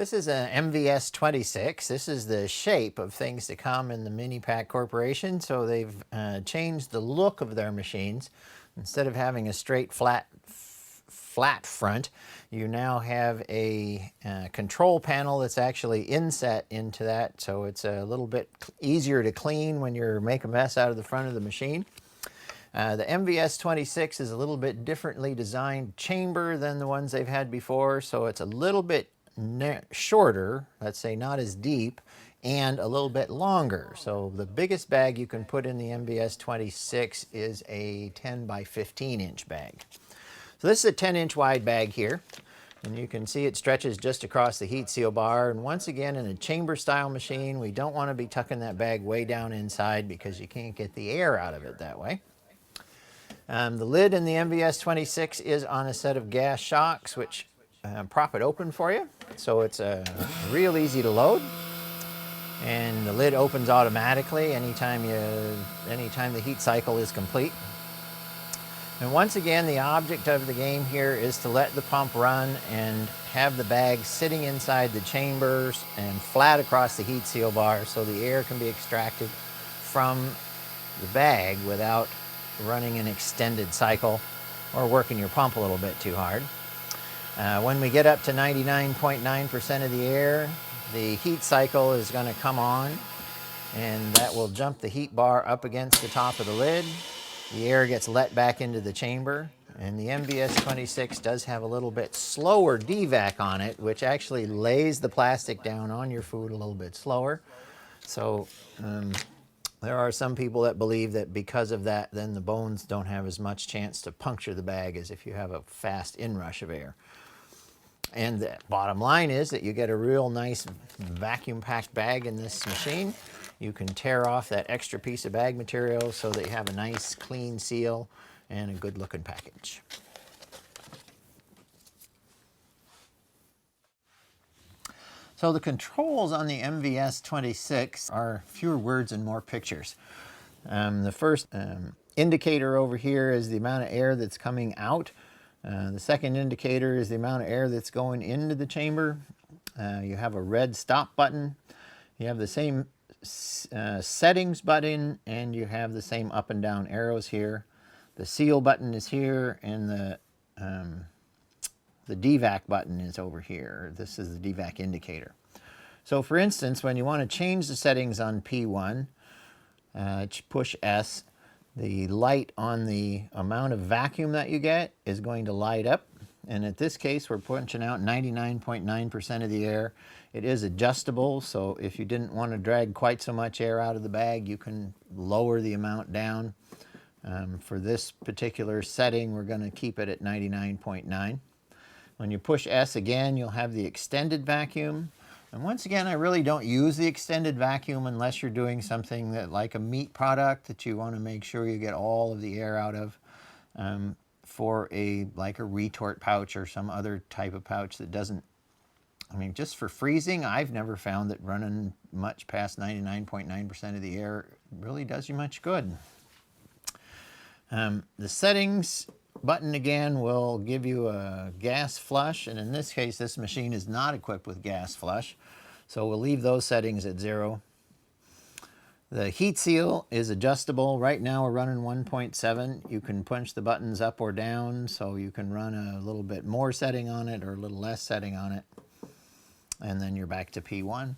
This is a MVS 26. This is the shape of things to come in the Mini Pack Corporation. So they've changed the look of their machines. Instead of having a straight flat front, you now have a control panel that's actually inset into that. So it's a little bit easier to clean when you're making a mess out of the front of the machine. The MVS 26 is a little bit differently designed chamber than the ones they've had before. So it's a little bit shorter, let's say not as deep, and a little bit longer. So the biggest bag you can put in the MVS 26 is a 10 by 15 inch bag. So this is a 10-inch wide bag here, and you can see it stretches just across the heat seal bar. And once again, in a chamber style machine, we don't want to be tucking that bag way down inside because you can't get the air out of it that way. The lid in the MVS 26 is on a set of gas shocks, which prop it open for you. So it's real easy to load. And the lid opens automatically anytime the heat cycle is complete. And once again, the object of the game here is to let the pump run and have the bag sitting inside the chambers and flat across the heat seal bar so the air can be extracted from the bag without running an extended cycle or working your pump a little bit too hard. When we get up to 99.9% of the air, the heat cycle is going to come on, and that will jump the heat bar up against the top of the lid. The air gets let back into the chamber, and the MVS 26 does have a little bit slower DVAC on it, which actually lays the plastic down on your food a little bit slower. So there are some people that believe that because of that, then the bones don't have as much chance to puncture the bag as if you have a fast inrush of air. And the bottom line is that you get a real nice vacuum-packed bag in this machine. You can tear off that extra piece of bag material so that you have a nice clean seal and a good-looking package. So the controls on the MVS 26 are fewer words and more pictures. The first indicator over here is the amount of air that's coming out. The second indicator is the amount of air that's going into the chamber. You have a red stop button. You have the same settings button, and you have the same up and down arrows here. The seal button is here, and the DVAC button is over here. This is the DVAC indicator. So for instance, when you want to change the settings on P1, push S. The light on the amount of vacuum that you get is going to light up. And in this case, we're punching out 99.9% of the air. It is adjustable, so if you didn't want to drag quite so much air out of the bag, you can lower the amount down. For this particular setting, we're going to keep it at 99.9. When you push S again, you'll have the extended vacuum. And once again, I really don't use the extended vacuum unless you're doing something that, like a meat product that you want to make sure you get all of the air out of. For like a retort pouch or some other type of pouch that doesn't, I mean, just for freezing, I've never found that running much past 99.9% of the air really does you much good. The settings button again will give you a gas flush, and in this case this machine is not equipped with gas flush, so we'll leave those settings at 0. The heat seal is adjustable. Right now we're running 1.7. You can punch the buttons up or down, so you can run a little bit more setting on it or a little less setting on it, and then you're back to P1.